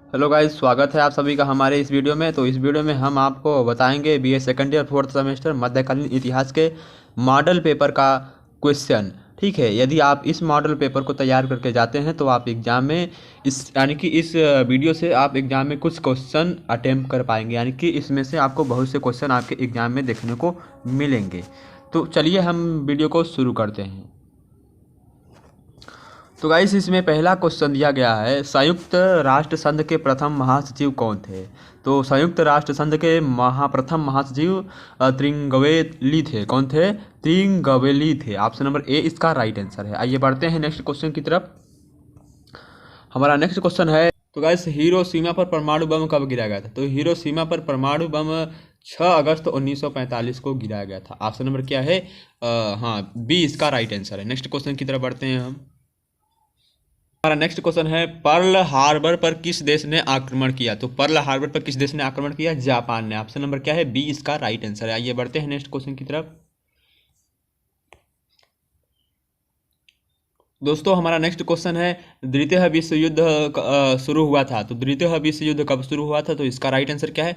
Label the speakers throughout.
Speaker 1: Hello guys, स्वागत है आप सभी का हमारे इस वीडियो में। तो इस वीडियो में हम आपको बताएंगे BA second year fourth semester मध्यकालीन इतिहास के मॉडल पेपर का क्वेश्चन। ठीक है, यदि आप इस मॉडल पेपर को तैयार करके जाते हैं तो आप एग्ज़ाम में इस वीडियो से आप एग्ज़ाम में कुछ क्वेश्चन अटेम्प्ट कर पाएंगे, यानी कि इसमें से आपको बहुत से क्वेश्चन आपके एग्ज़ाम में देखने को मिलेंगे। तो चलिए हम वीडियो को शुरू करते हैं। तो गाइस, इसमें पहला क्वेश्चन दिया गया है, संयुक्त राष्ट्र संघ के प्रथम महासचिव कौन थे। तो संयुक्त राष्ट्र संघ के प्रथम महासचिव त्रिंगवेली थे। कौन थे? त्रिंगवेली थे। ऑप्शन नंबर ए इसका राइट आंसर है। आइए बढ़ते हैं नेक्स्ट क्वेश्चन की तरफ। हमारा नेक्स्ट क्वेश्चन है, तो गाइस, हिरोशिमा पर परमाणु बम कब गिराया गया था। तो हिरोशिमा पर परमाणु बम 6 अगस्त 1945 को गिराया गया था। ऑप्शन नंबर क्या है? हाँ, बी इसका राइट आंसर है। नेक्स्ट क्वेश्चन की तरफ बढ़ते हैं हम। हमारा नेक्स्ट क्वेश्चन है, पर्ल हार्बर पर किस देश ने आक्रमण किया। तो पर्ल हार्बर पर किस देश ने आक्रमण किया? जापान ने। ऑप्शन नंबर क्या है? बी इसका राइट आंसर है। आइए बढ़ते हैं नेक्स्ट क्वेश्चन की तरफ। दोस्तों, हमारा नेक्स्ट क्वेश्चन है, द्वितीय विश्व युद्ध शुरू हुआ था। तो द्वितीय विश्व युद्ध कब शुरू हुआ था? तो इसका राइट आंसर क्या है?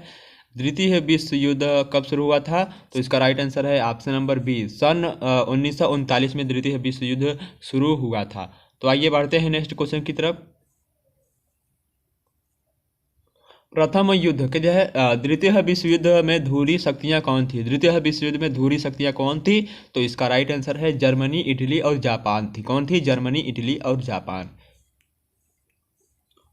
Speaker 1: द्वितीय विश्व युद्ध कब शुरू हुआ था? तो इसका राइट आंसर है ऑप्शन नंबर बी, सन 1939 में द्वितीय विश्व युद्ध शुरू हुआ था। तो आइए बढ़ते हैं नेक्स्ट क्वेश्चन की तरफ। प्रथम युद्ध के जो है द्वितीय विश्व युद्ध में धुरी शक्तियां कौन थी। द्वितीय विश्व युद्ध में धुरी शक्तियां कौन थी? तो इसका राइट आंसर है जर्मनी, इटली और जापान थी। कौन थी? जर्मनी, इटली और जापान।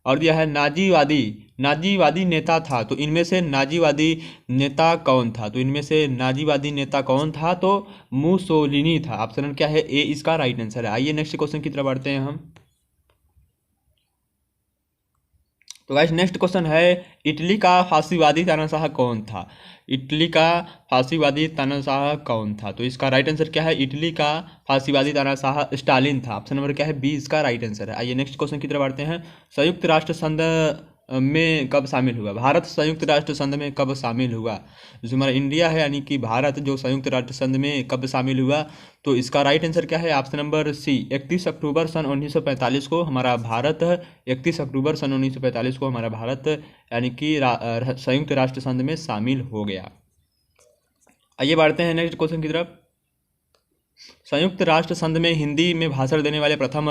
Speaker 1: और दिया है, नाजीवादी नाजीवादी नेता था। तो इनमें से नाजीवादी नेता कौन था? तो इनमें से नाजीवादी नेता कौन था? तो मुसोलिनी था। ऑप्शन क्या है? ए इसका राइट आंसर है। आइए नेक्स्ट क्वेश्चन की तरफ बढ़ते हैं हम। तो गाइस, नेक्स्ट क्वेश्चन है, इटली का फांसीवादी तानाशाह कौन था। इटली का फांसीवादी तानाशाह कौन था? तो इसका राइट आंसर क्या है? इटली का फांसीवादी तानाशाह स्टालिन था। ऑप्शन नंबर क्या है? बी इसका राइट आंसर है। आइए नेक्स्ट क्वेश्चन की तरफ बढ़ते हैं। संयुक्त राष्ट्र संघ में कब शामिल हुआ? भारत संयुक्त राष्ट्र संघ में कब शामिल हुआ? जो हमारा इंडिया है, यानी कि भारत, जो संयुक्त राष्ट्र संघ में कब शामिल हुआ? तो इसका राइट आंसर क्या है? ऑप्शन नंबर सी, 31 अक्टूबर सन 1945 को हमारा भारत 31 अक्टूबर सन 1945 को हमारा भारत यानी कि संयुक्त राष्ट्र संघ में शामिल हो गया। आइए बढ़ते हैं नेक्स्ट क्वेश्चन की तरफ। संयुक्त राष्ट्र संघ में हिंदी में भाषण देने वाले प्रथम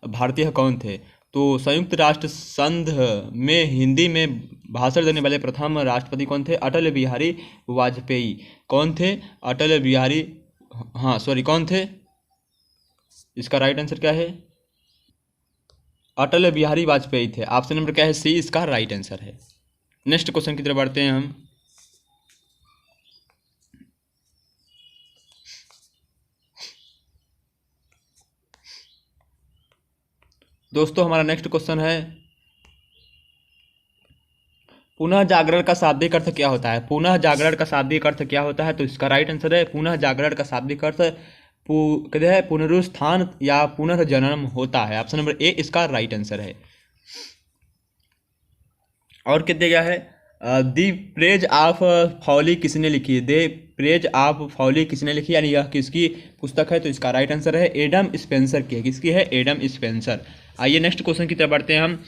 Speaker 1: भारतीय कौन थे? तो संयुक्त राष्ट्र संघ में हिंदी में भाषण देने वाले प्रथम राष्ट्रपति कौन थे? अटल बिहारी वाजपेयी। कौन थे? अटल बिहारी, हाँ सॉरी, कौन थे? इसका राइट आंसर क्या है? अटल बिहारी वाजपेयी थे। ऑप्शन नंबर क्या है? सी इसका राइट आंसर है। नेक्स्ट क्वेश्चन की तरफ बढ़ते हैं हम। दोस्तों, हमारा नेक्स्ट क्वेश्चन है, पुनः जागरण का शाब्दिक अर्थ क्या होता है। पुनः जागरण का शाब्दिक अर्थ क्या होता है? तो इसका राइट आंसर है, पुनः जागरण का शाब्दिक अर्थ कहते हैं पुनरुत्थान या पुनर्जन्म होता है। ऑप्शन नंबर ए इसका राइट आंसर है। और क्या दिया गया है, दी प्रेज ऑफ फॉली किसने लिखी? दे प्रेज ऑफ फॉली किसने लिखी, यानी यह किसकी पुस्तक है? तो इसका राइट आंसर है एडम स्पेंसर की है। किसकी है? Adam Spencer. आइए नेक्स्ट क्वेश्चन की तरफ बढ़ते हैं हम।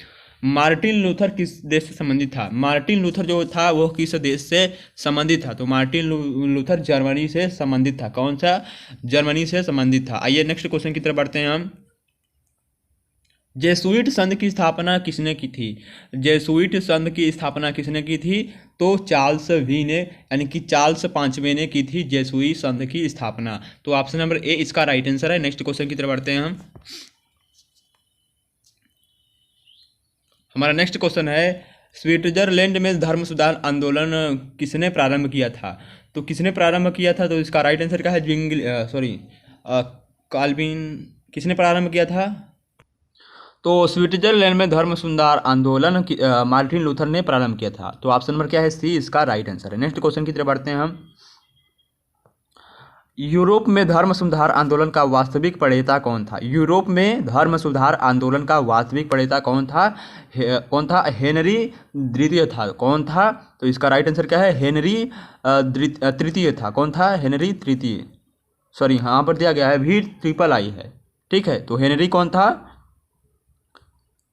Speaker 1: मार्टिन लूथर किस देश से संबंधित था? मार्टिन लूथर जो था वो किस देश से संबंधित था? तो मार्टिन लूथर जर्मनी से संबंधित था। कौन सा? जर्मनी से संबंधित था। आइए नेक्स्ट क्वेश्चन की तरफ बढ़ते हैं हम। जेसुइट संघ की स्थापना किसने की थी? जेसुइट संघ की स्थापना किसने की थी? तो चार्ल्स वी ने, यानी कि चार्ल्स पांचवें ने की थी जेसुइट संघ की स्थापना। तो ऑप्शन नंबर ए इसका राइट आंसर है। नेक्स्ट क्वेश्चन की तरफ बढ़ते हैं हम। हमारा नेक्स्ट क्वेश्चन है, स्विट्जरलैंड में धर्म सुधार आंदोलन किसने प्रारंभ किया था? तो किसने प्रारंभ किया था? तो इसका राइट आंसर क्या है? काल्विन। किसने प्रारंभ किया था? तो स्विट्जरलैंड में धर्म सुधार आंदोलन मार्टिन लूथर ने प्रारंभ किया था। तो ऑप्शन नंबर क्या है? सी इसका राइट आंसर है। नेक्स्ट क्वेश्चन की तरफ बढ़ते हैं हम। यूरोप में धर्म सुधार आंदोलन का वास्तविक प्रणेता कौन था? यूरोप में धर्म सुधार आंदोलन का वास्तविक प्रणेता कौन था? कौन था? हेनरी द्वितीय था। कौन था? तो इसका राइट आंसर क्या है? हेनरी तृतीय था। कौन था? हेनरी तृतीय। सॉरी, यहाँ पर दिया गया है भी ट्रिपल आई है। ठीक है, तो हेनरी कौन था?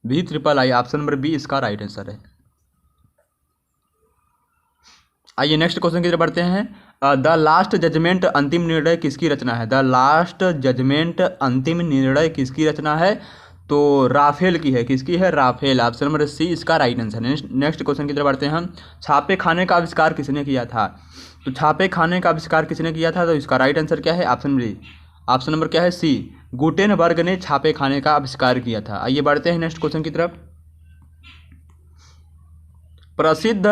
Speaker 1: VIII ऑप्शन नंबर बी इसका राइट आंसर है। आइए नेक्स्ट क्वेश्चन की तरफ बढ़ते हैं। द लास्ट जजमेंट अंतिम निर्णय किसकी रचना है? द लास्ट जजमेंट अंतिम निर्णय किसकी रचना है? तो राफेल की है। किसकी है? राफेल। ऑप्शन नंबर सी इसका राइट आंसर है। नेक्स्ट क्वेश्चन की तरफ बढ़ते हैं हम। छापे खाने का आविष्कार किसने किया था? तो छापे खाने का आविष्कार किसने किया था? तो इसका राइट आंसर क्या है? ऑप्शन नंबर क्या है? सी, गुटेनबर्ग ने छापे खाने का आविष्कार किया था। आइए बढ़ते हैं नेक्स्ट क्वेश्चन की तरफ। प्रसिद्ध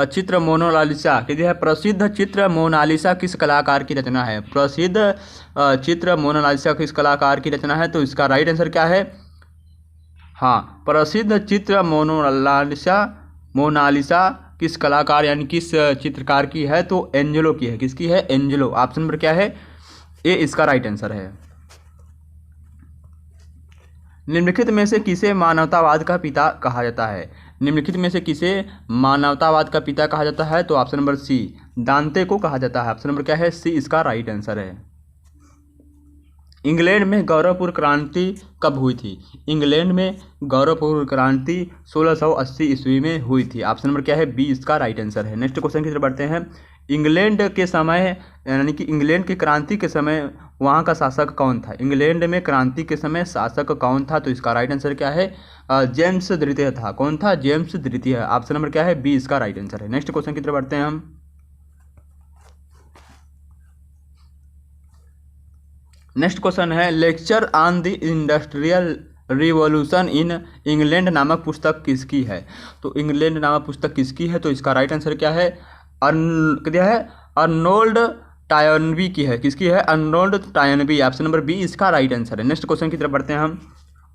Speaker 1: चित्र मोनालिसा जो है, प्रसिद्ध चित्र मोनालिसा किस कलाकार की रचना है? प्रसिद्ध चित्र मोनालिसा किस कलाकार की रचना है? तो इसका राइट आंसर क्या है? हाँ, प्रसिद्ध चित्र मोनालिसा किस कलाकार यानी किस चित्रकार की है? तो एंजेलो की है। किसकी है? एंजेलो। ऑप्शन नंबर क्या है? ए इसका राइट आंसर है। निम्नलिखित में से किसे मानवतावाद का पिता कहा जाता है? निम्नलिखित में से किसे मानवतावाद का पिता कहा जाता है? तो ऑप्शन नंबर सी, दांते को कहा जाता है। ऑप्शन नंबर क्या है? सी इसका राइट आंसर है। इंग्लैंड में गौरवपूर्ण क्रांति कब हुई थी? इंग्लैंड में गौरवपूर्ण क्रांति 1680 ईस्वी में हुई थी। ऑप्शन नंबर क्या है? बी इसका राइट आंसर है। नेक्स्ट क्वेश्चन की तरफ बढ़ते हैं। इंग्लैंड के समय यानी कि इंग्लैंड की क्रांति के समय वहाँ का शासक कौन था? इंग्लैंड में क्रांति के समय शासक कौन था? तो इसका राइट आंसर क्या है? जेम्स द्वितीय था। कौन था? जेम्स द्वितीय। ऑप्शन नंबर क्या है? बी इसका राइट आंसर है। नेक्स्ट क्वेश्चन की तरफ बढ़ते हैं हम। नेक्स्ट क्वेश्चन है, lecture on the industrial revolution in England नामक पुस्तक किसकी है? तो इंग्लैंड नामक पुस्तक किसकी है? तो इसका राइट आंसर क्या है? क्या है? अर्नोल्ड टायनबी की है। किसकी है? अर्नोल्ड टायनबी। ऑप्शन नंबर बी इसका राइट आंसर है। नेक्स्ट क्वेश्चन की तरफ बढ़ते हैं हम।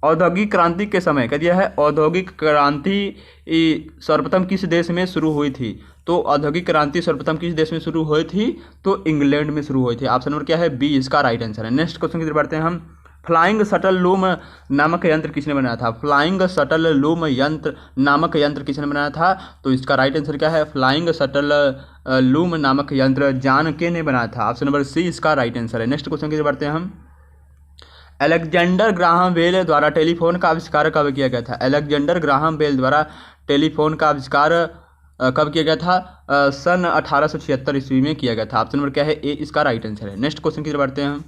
Speaker 1: औद्योगिक क्रांति के समय कह दिया है, औद्योगिक क्रांति सर्वप्रथम किस देश में शुरू हुई थी? तो औद्योगिक क्रांति सर्वप्रथम किस देश में शुरू हुई थी? तो इंग्लैंड में शुरू हुई थी। ऑप्शन नंबर क्या है? बी इसका राइट आंसर है। नेक्स्ट क्वेश्चन की तरफ बढ़ते हैं हम। फ्लाइंग शटल लूम नामक यंत्र किसने बनाया था? फ्लाइंग शटल लूम यंत्र नामक यंत्र किसने बनाया था? तो इसका राइट आंसर क्या है? फ्लाइंग शटल लूम नामक यंत्र जॉन के ने बनाया था। ऑप्शन नंबर सी इसका राइट आंसर है। नेक्स्ट क्वेश्चन की तरफ बढ़ते हैं हम। अलेक्जेंडर ग्राहम बेल द्वारा टेलीफोन का आविष्कार कब किया गया था? अलेक्जेंडर ग्राहम बेल द्वारा टेलीफोन का आविष्कार कब किया गया था? सन 1876 ईस्वी में किया गया था। ऑप्शन नंबर क्या है? ए इसका राइट आंसर है। नेक्स्ट क्वेश्चन की तरफ बढ़ते हैं हम।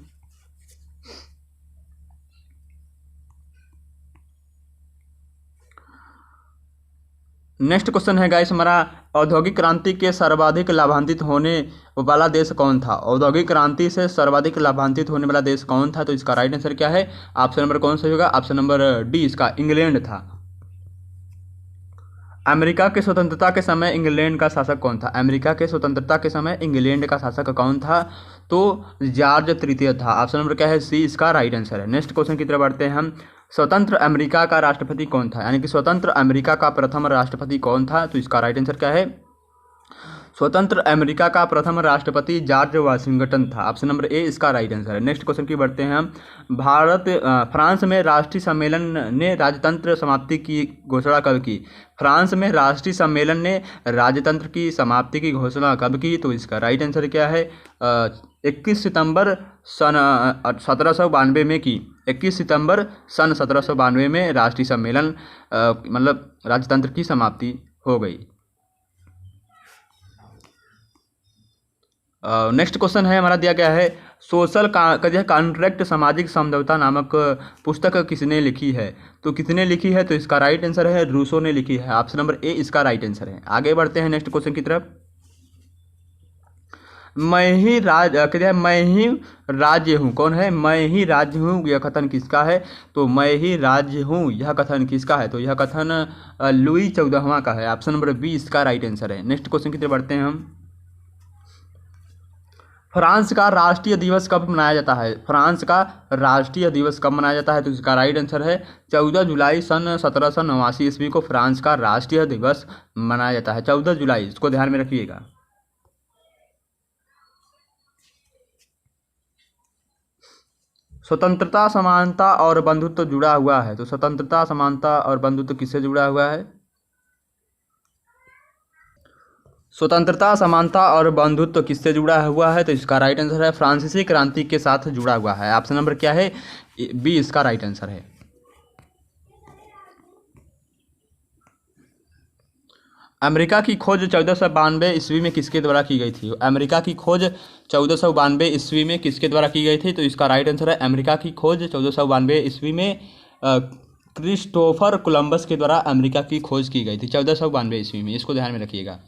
Speaker 1: नेक्स्ट क्वेश्चन है गाइस हमारा, औद्योगिक क्रांति के सर्वाधिक लाभान्वित होने वाला देश कौन था? औद्योगिक क्रांति से सर्वाधिक लाभान्वित होने वाला देश कौन था? तो इसका राइट आंसर क्या है? ऑप्शन नंबर कौन सा होगा? ऑप्शन नंबर डी इसका इंग्लैंड था। अमेरिका के स्वतंत्रता के समय इंग्लैंड का शासक कौन था? अमेरिका के स्वतंत्रता के समय इंग्लैंड का शासक कौन था? तो जॉर्ज तृतीय था। ऑप्शन नंबर क्या है? सी इसका राइट आंसर है। नेक्स्ट क्वेश्चन की तरफ बढ़ते हैं हम। स्वतंत्र अमेरिका का राष्ट्रपति कौन था? यानी कि स्वतंत्र अमेरिका का प्रथम राष्ट्रपति कौन था? तो इसका राइट आंसर क्या है? स्वतंत्र अमेरिका का प्रथम राष्ट्रपति जॉर्ज वाशिंगटन था। ऑप्शन नंबर ए इसका राइट आंसर है। नेक्स्ट क्वेश्चन की बढ़ते हैं हम। फ्रांस में राष्ट्रीय सम्मेलन ने राजतंत्र समाप्ति की घोषणा कब की? फ्रांस में राष्ट्रीय सम्मेलन ने राजतंत्र की समाप्ति की घोषणा कब की? तो इसका राइट आंसर क्या है? 21 सितंबर सन 1792 में की। 21 सितंबर सन 1792 में राष्ट्रीय सम्मेलन मतलब राजतंत्र की समाप्ति हो गई। नेक्स्ट क्वेश्चन है हमारा दिया गया है, सोशल कॉन्ट्रैक्ट सामाजिक समझौता नामक पुस्तक किसने लिखी है? तो किसने लिखी है? तो इसका राइट आंसर है रूसो ने लिखी है। ऑप्शन नंबर ए इसका राइट आंसर है। आगे बढ़ते हैं नेक्स्ट क्वेश्चन की तरफ। मैं ही राज्य हूँ। कौन है? मैं ही राज्य हूँ यह कथन किसका है? तो मैं ही राज्य हूँ यह कथन किसका है? तो यह कथन लुई 14वां का है। ऑप्शन नंबर बी इसका राइट आंसर है। नेक्स्ट क्वेश्चन की तरफ बढ़ते हैं हम। फ्रांस का राष्ट्रीय दिवस कब मनाया जाता है? फ्रांस का राष्ट्रीय दिवस कब मनाया जाता है? तो इसका राइट आंसर है 14 जुलाई सन 1789 ईस्वी को फ्रांस का राष्ट्रीय दिवस मनाया जाता है। 14 जुलाई, इसको ध्यान में रखिएगा। स्वतंत्रता, समानता और बंधुत्व जुड़ा हुआ है। तो स्वतंत्रता, समानता और बंधुत्व किससे जुड़ा हुआ है? स्वतंत्रता, समानता और बंधुत्व किससे जुड़ा हुआ है? तो इसका राइट आंसर है फ्रांसीसी क्रांति के साथ जुड़ा हुआ है। ऑप्शन नंबर क्या है? बी इसका राइट आंसर है। अमेरिका की खोज 1492 ईस्वी में किसके द्वारा की गई थी? अमेरिका की खोज 1492 ईस्वी में किसके द्वारा की गई थी? तो इसका राइट आंसर है अमेरिका की खोज 1492 ईस्वी में क्रिस्टोफर कोलंबस के द्वारा अमेरिका की खोज की गई थी 1492 ईस्वी में। इसको ध्यान में रखिएगा।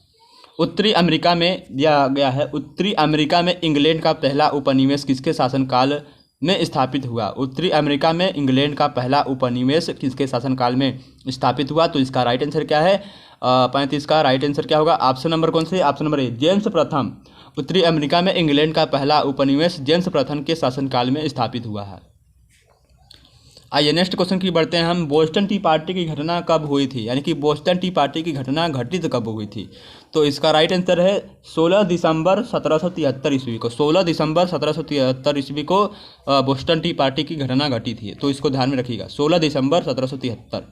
Speaker 1: उत्तरी अमेरिका में दिया गया है, उत्तरी अमेरिका में इंग्लैंड का पहला उपनिवेश किसके शासनकाल में स्थापित हुआ? उत्तरी अमेरिका में इंग्लैंड का पहला उपनिवेश किसके शासनकाल में स्थापित हुआ? तो इसका राइट आंसर क्या है? 35 का राइट आंसर क्या होगा? ऑप्शन नंबर कौन से? ऑप्शन नंबर ए, जेम्स प्रथम। उत्तरी अमेरिका में इंग्लैंड का पहला उपनिवेश जेम्स प्रथम के शासनकाल में स्थापित हुआ है। आइए नेक्स्ट क्वेश्चन की बढ़ते हैं हम। बोस्टन टी पार्टी की घटना कब हुई थी? यानी कि बोस्टन टी पार्टी की घटना घटित कब हुई थी? तो इसका राइट आंसर है 16 दिसंबर 1773 ईस्वी को। 16 दिसंबर 1773 ईस्वी को बोस्टन टी पार्टी की घटना घटी थी। तो इसको ध्यान में रखिएगा, 16 दिसंबर 1773।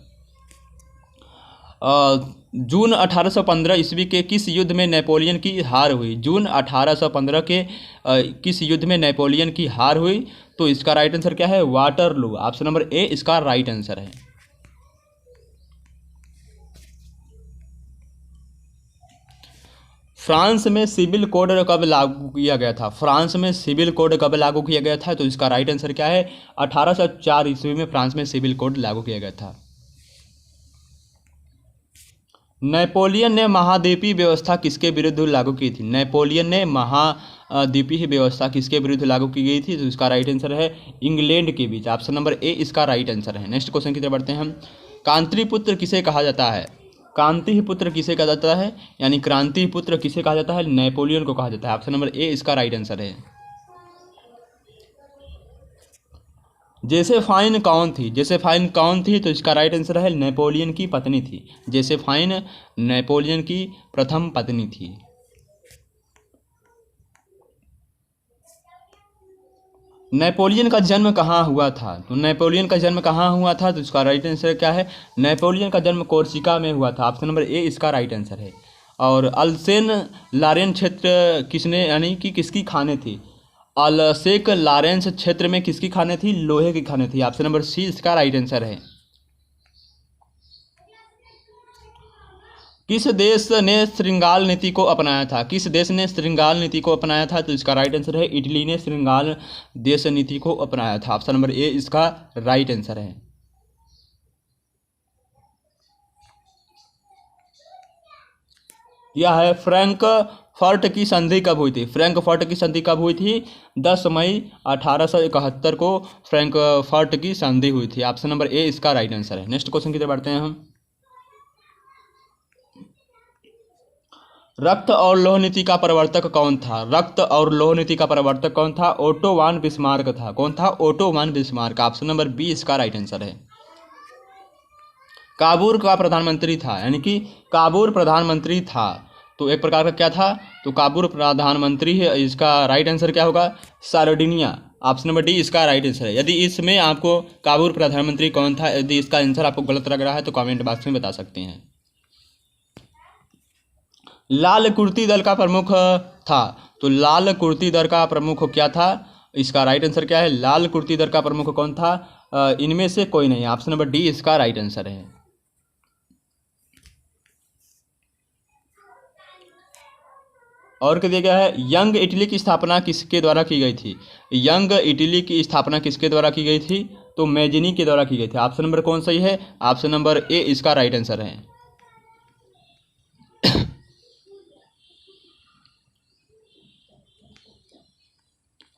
Speaker 1: जून 1815 ईस्वी के किस युद्ध में नेपोलियन की हार हुई? जून 1815 के किस युद्ध में नेपोलियन की हार हुई? तो इसका राइट आंसर क्या है? वाटरलू। ऑप्शन नंबर ए इसका राइट आंसर है। फ्रांस में सिविल कोड कब लागू किया गया था? फ्रांस में सिविल कोड कब लागू किया गया था? तो इसका राइट आंसर क्या है? 1804 ईस्वी में फ्रांस में सिविल कोड लागू किया गया था। नेपोलियन ने महाद्वीपीय व्यवस्था किसके विरुद्ध लागू की थी? नेपोलियन ने महाद्वीपीय व्यवस्था किसके विरुद्ध लागू की गई थी? तो इसका राइट आंसर है इंग्लैंड के बीच। ऑप्शन नंबर ए इसका राइट आंसर है। नेक्स्ट क्वेश्चन की तरफ बढ़ते हैं हम। क्रांति पुत्र किसे कहा जाता है? क्रांति पुत्र किसे कहा जाता है? यानी क्रांति पुत्र किसे कहा जाता है? नेपोलियन को कहा जाता है। ऑप्शन नंबर ए इसका राइट आंसर है। जोसेफाइन कौन थी? जोसेफाइन कौन थी? तो इसका राइट आंसर है नेपोलियन की पत्नी थी। जोसेफाइन नेपोलियन की प्रथम पत्नी थी। नेपोलियन का जन्म कहाँ हुआ था? तो नेपोलियन का जन्म कहाँ हुआ था? तो इसका राइट आंसर क्या है? नेपोलियन का जन्म कोर्सिका में हुआ था। ऑप्शन नंबर ए इसका राइट आंसर है। और अल्सेन लारेन क्षेत्र किसने, यानी कि किसकी खाने थी? अल्सेक लारेंस क्षेत्र में किसकी खाने थी? लोहे की खाने थी। ऑप्शन नंबर सी इसका राइट आंसर है। किस देश ने श्रृंगाल नीति को अपनाया था? किस देश ने श्रृंगाल नीति को अपनाया था? तो इसका राइट आंसर है इटली ने श्रृंगाल देश नीति को अपनाया था। ऑप्शन नंबर ए इसका राइट आंसर है। यह है फ्रैंकफर्ट की संधि कब हुई थी? फ्रैंकफर्ट की संधि कब हुई थी? 10 मई 1871 को फ्रैंकफर्ट की संधि हुई थी। ऑप्शन नंबर ए इसका राइट आंसर है। नेक्स्ट क्वेश्चन की तरफ बढ़ते हैं हम। रक्त और लौह नीति का प्रवर्तक कौन था? रक्त और लौह नीति का प्रवर्तक कौन था? ओटो वान बिस्मार्क था। कौन था? ओटो वान बिस्मार्क। ऑप्शन नंबर बी इसका राइट आंसर है। काबूल का प्रधानमंत्री था, यानी कि काबूल प्रधानमंत्री था, तो एक प्रकार का क्या था? तो काबूल प्रधानमंत्री है। इसका राइट आंसर क्या होगा? सार्डिनिया। ऑप्शन नंबर डी इसका राइट आंसर है। यदि इसमें आपको काबूल प्रधानमंत्री कौन था, यदि इसका आंसर आपको गलत लग रहा है तो कमेंट बॉक्स में बता सकते हैं। लाल कुर्ती दल का प्रमुख था, तो लाल कुर्ती दल का प्रमुख क्या था? इसका राइट आंसर क्या है? लाल कुर्ती दल का प्रमुख कौन था? इनमें से कोई नहीं। ऑप्शन नंबर डी इसका राइट आंसर है। और क्या दिया गया है? यंग इटली की स्थापना किसके द्वारा की गई थी? यंग इटली की स्थापना किसके द्वारा की गई थी? तो मैजिनी के द्वारा की गई थी। ऑप्शन नंबर कौन सही है? ऑप्शन नंबर ए इसका राइट आंसर है।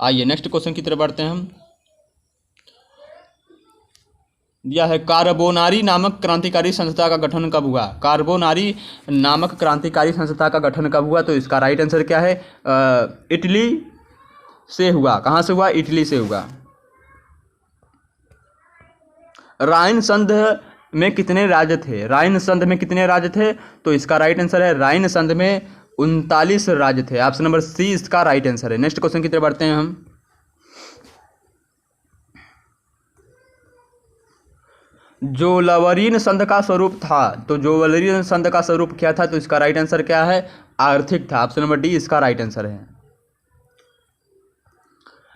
Speaker 1: आइए नेक्स्ट क्वेश्चन की तरफ बढ़ते हैं हम। दिया है कार्बोनारी नामक क्रांतिकारी संस्था का गठन कब हुआ? कार्बोनारी नामक क्रांतिकारी संस्था का गठन कब हुआ? तो इसका राइट आंसर क्या है? इटली से हुआ। कहाँ से हुआ? इटली से हुआ। राइन संध में कितने राज्य थे? राइन संध में कितने राज्य थे? तो इसका राइट आंसर है राइन संध में 39 राज्य थे। ऑप्शन नंबर सी इसका राइट आंसर है। नेक्स्ट क्वेश्चन की तरफ बढ़ते हैं हम। जोलवरीन संध का स्वरूप था, तो जोलवरीन संध का स्वरूप क्या था? तो इसका राइट आंसर क्या है? आर्थिक था। ऑप्शन नंबर डी इसका राइट आंसर है।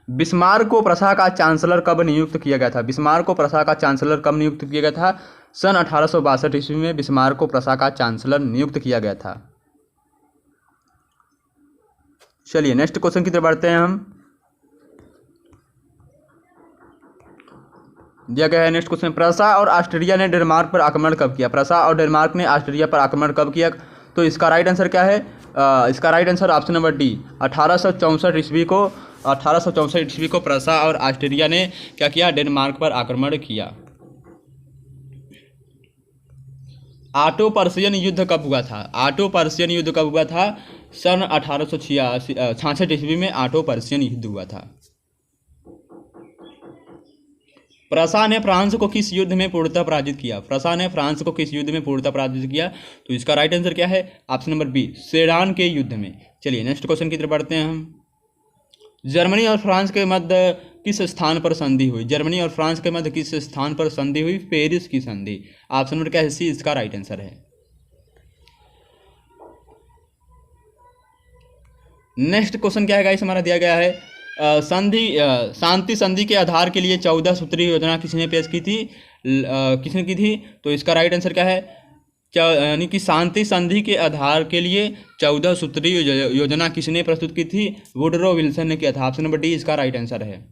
Speaker 1: बिस्मार्क को प्रशा का चांसलर कब नियुक्त किया गया था? बिस्मार्क को प्रशा का चांसलर कब नियुक्त किया गया था? सन 1862 ईस्वी में बिस्मार्क को प्रसा का चांसलर नियुक्त किया गया था। चलिए नेक्स्ट क्वेश्चन की तरफ बढ़ते हैं हम। दिया गया है नेक्स्ट क्वेश्चन, प्रसा और ऑस्ट्रिया ने डेनमार्क पर आक्रमण कब किया? प्रसा और डेनमार्क ने ऑस्ट्रिया पर आक्रमण कब किया? तो इसका राइट आंसर क्या है? इसका right answer option number D, 1864 ईस्वी को 1864 ईस्वी को प्रसा और ऑस्ट्रिया ने क्या किया? डेनमार्क पर आक्रमण किया। ऑटो पर्शियन युद्ध कब हुआ था? ऑटो पर्शियन युद्ध कब हुआ था? सन 1866 ईस्वी में ऑटो पर्शियन युद्ध हुआ था। प्रसा ने फ्रांस को किस युद्ध में पूर्णतः पराजित किया? प्रसा ने फ्रांस को किस युद्ध में पूर्णतः पराजित किया? तो इसका राइट आंसर क्या है? ऑप्शन नंबर बी, सेडान के युद्ध में। चलिए नेक्स्ट क्वेश्चन की तरफ बढ़ते हैं हम। जर्मनी और फ्रांस के मध्य किस स्थान पर संधि हुई? जर्मनी और फ्रांस के मध्य किस स्थान पर संधि हुई? पेरिस की संधि। ऑप्शन नंबर क्या है? सी इसका राइट आंसर है। नेक्स्ट क्वेश्चन क्या है गाइस? हमारा दिया गया है शांति संधि के आधार के लिए 14 सूत्रीय योजना किसने पेश की थी? किसने की थी? तो इसका राइट आंसर क्या है? यानी कि शांति संधि के आधार के लिए 14 सूत्रीय योजना किसने प्रस्तुत की थी? वुडरो विल्सन ने किया था। ऑप्शन नंबर डी इसका राइट आंसर है।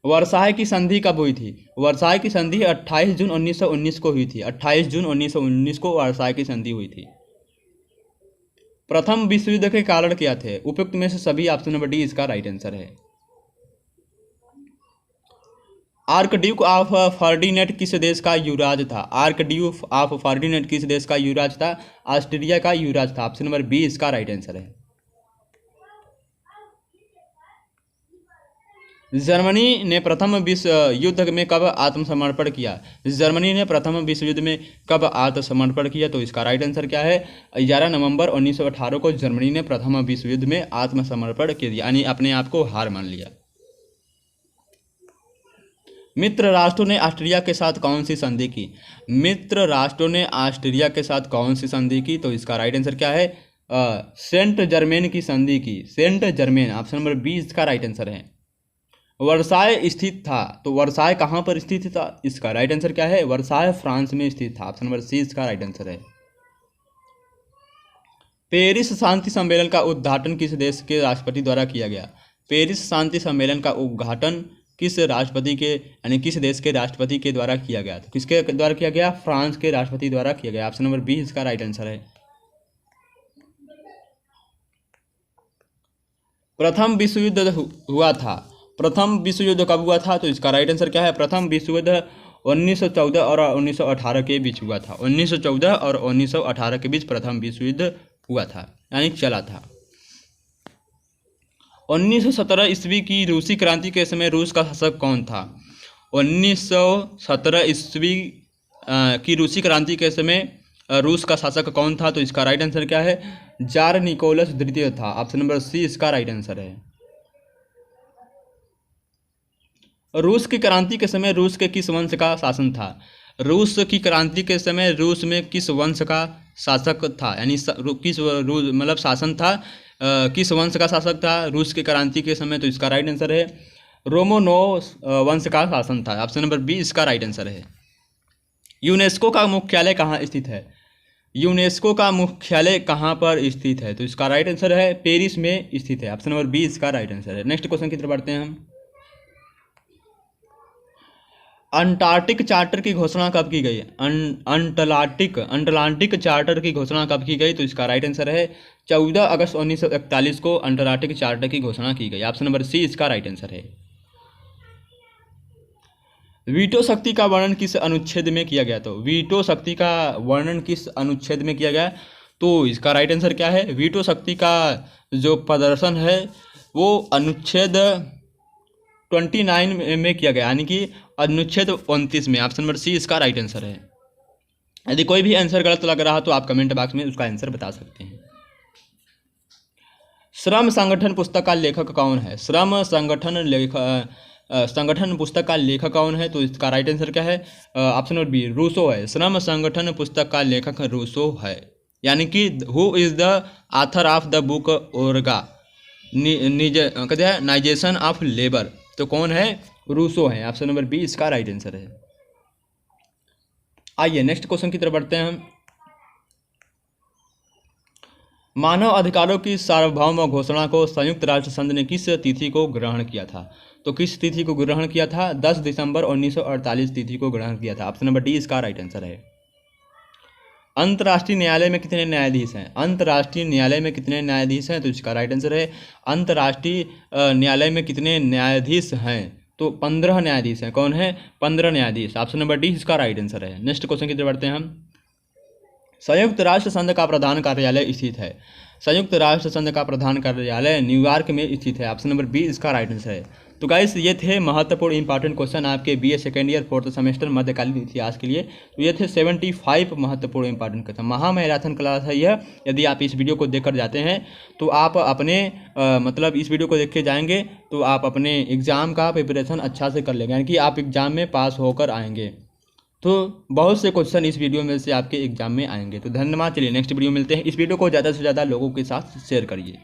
Speaker 1: वर्साय की संधि कब हुई थी? वर्साय की संधि 28 जून 1919 को हुई थी। 28 जून 1919 को वर्साय की संधि हुई थी। प्रथम विश्व युद्ध के कारण क्या थे? उपयुक्त में से सभी। ऑप्शन नंबर डी इसका राइट आंसर है। आर्कड्यूक ऑफ फर्डिनेट किस देश का युवराज था? आर्कड्यूक ऑफ फर्डिनेट किस देश का युवराज था? ऑस्ट्रिया का युवराज था। ऑप्शन नंबर बी इसका राइट आंसर है। जर्मनी ने प्रथम विश्व युद्ध में कब आत्मसमर्पण किया? जर्मनी ने प्रथम विश्व युद्ध में कब आत्मसमर्पण किया? तो इसका राइट आंसर क्या है? 11 नवंबर 1918 को जर्मनी ने प्रथम विश्व युद्ध में आत्मसमर्पण कर दिया, यानी अपने आप को हार मान लिया। मित्र राष्ट्रों ने ऑस्ट्रिया के साथ कौन सी संधि की? मित्र राष्ट्रों ने ऑस्ट्रिया के साथ कौन सी संधि की? तो इसका राइट आंसर क्या है? सेंट जर्मेन की संधि की। Saint Germain. Option number B इसका राइट आंसर है। वर्साय स्थित था, तो वर्साय कहाँ पर स्थित था? इसका राइट आंसर क्या है? वर्साय फ्रांस में स्थित था। ऑप्शन नंबर सी इसका राइट आंसर है। पेरिस शांति सम्मेलन का उद्घाटन किस देश के राष्ट्रपति द्वारा किया गया? पेरिस शांति सम्मेलन का उद्घाटन किस राष्ट्रपति के, यानी किस देश के राष्ट्रपति के द्वारा किया गया? तो किसके द्वारा किया गया? फ्रांस के राष्ट्रपति द्वारा किया गया। ऑप्शन नंबर बी इसका राइट आंसर है। प्रथम विश्व युद्ध हुआ था, प्रथम विश्व युद्ध कब हुआ था? तो इसका राइट आंसर क्या है? प्रथम विश्व युद्ध 1914 और 1918 के बीच हुआ था। 1914 और 1918 के बीच प्रथम विश्व युद्ध हुआ था, यानी चला था। 1917 ईस्वी की रूसी क्रांति के समय रूस का शासक कौन था? 1917 ईस्वी की रूसी क्रांति के समय रूस का शासक कौन था? तो इसका राइट आंसर क्या है? जार निकोलस द्वितीय था। ऑप्शन नंबर सी इसका राइट आंसर है। रूस की क्रांति के समय रूस के किस वंश का शासन था? रूस की क्रांति के समय रूस में किस वंश का शासक था, यानी किस मतलब शासन था, किस वंश का शासक था रूस की क्रांति के समय? तो इसका राइट आंसर है रोमानोव वंश का शासन था। ऑप्शन नंबर बी इसका राइट आंसर है। यूनेस्को का मुख्यालय कहाँ स्थित है? यूनेस्को का मुख्यालय कहाँ पर स्थित है? तो इसका राइट आंसर है पेरिस में स्थित है। ऑप्शन नंबर बी इसका राइट आंसर है। नेक्स्ट क्वेश्चन की तरफ बढ़ते हैं हम। अंटार्कटिक चार्टर की घोषणा कब की गई? अंटार्कटिक चार्टर की घोषणा कब की गई? तो इसका राइट आंसर है 14 अगस्त 1941 को अंटार्कटिक चार्टर की घोषणा की गई। ऑप्शन नंबर सी इसका राइट आंसर है। वीटो शक्ति का वर्णन किस अनुच्छेद में किया गया? तो वीटो शक्ति का वर्णन किस अनुच्छेद में किया गया? तो इसका राइट आंसर क्या है? वीटो शक्ति का जो प्रदर्शन है वो अनुच्छेद 29 में किया गया, यानी कि अनुच्छेद 29 में। ऑप्शन नंबर सी इसका राइट आंसर है। यदि कोई भी आंसर गलत लग रहा तो आप कमेंट बॉक्स में उसका आंसर बता सकते हैं। श्रम संगठन पुस्तक का लेखक कौन है? श्रम संगठन पुस्तक का लेखक कौन है? तो इसका राइट आंसर क्या है? ऑप्शन नंबर बी रूसो है। श्रम संगठन पुस्तक का लेखक रूसो है, यानी कि who is the author of the book organization of labour? तो कौन है? रूसो है। ऑप्शन नंबर बी इसका राइट आंसर है। आइए नेक्स्ट क्वेश्चन की तरफ बढ़ते हैं हम। मानव अधिकारों की सार्वभौम घोषणा को संयुक्त राष्ट्र संघ ने किस तिथि को ग्रहण किया था? तो किस तिथि को ग्रहण किया था? 10 दिसंबर 1948 तिथि को ग्रहण किया था। ऑप्शन नंबर डी इसका राइट आंसर है। अंतर्राष्ट्रीय न्यायालय में कितने न्यायाधीश हैं? अंतर्राष्ट्रीय न्यायालय में कितने न्यायाधीश हैं? तो इसका राइट आंसर है अंतर्राष्ट्रीय न्यायालय में कितने न्यायाधीश हैं? तो 15 न्यायाधीश हैं। कौन है? 15 न्यायाधीश। ऑप्शन नंबर डी इसका राइट आंसर है। नेक्स्ट क्वेश्चन की तरफ बढ़ते हैं हम। संयुक्त राष्ट्र संघ का प्रधान कार्यालय स्थित है? संयुक्त राष्ट्र संघ का प्रधान कार्यालय न्यूयॉर्क में स्थित है। ऑप्शन नंबर बी इसका राइट आंसर है। तो गाइस ये थे महत्वपूर्ण इंपॉर्टेंट क्वेश्चन आपके BA second year 4th semester मध्यकालीन इतिहास के लिए। तो ये थे 75 महत्वपूर्ण इंपॉर्टेंट क्वेश्चन। महामैराथन क्लास है यह। यदि आप इस वीडियो को देखकर जाते हैं तो आप अपने मतलब इस वीडियो को देख के जाएंगे तो आप अपने एग्ज़ाम का प्रिपरेशन अच्छा से कर लेंगे, यानी कि आप एग्ज़ाम में पास होकर आएंगे। तो बहुत से क्वेश्चन इस वीडियो में से आपके एग्जाम में आएंगे। तो धन्यवाद। चलिए नेक्स्ट वीडियो मिलते हैं। इस वीडियो को ज़्यादा से ज़्यादा लोगों के साथ शेयर करिए।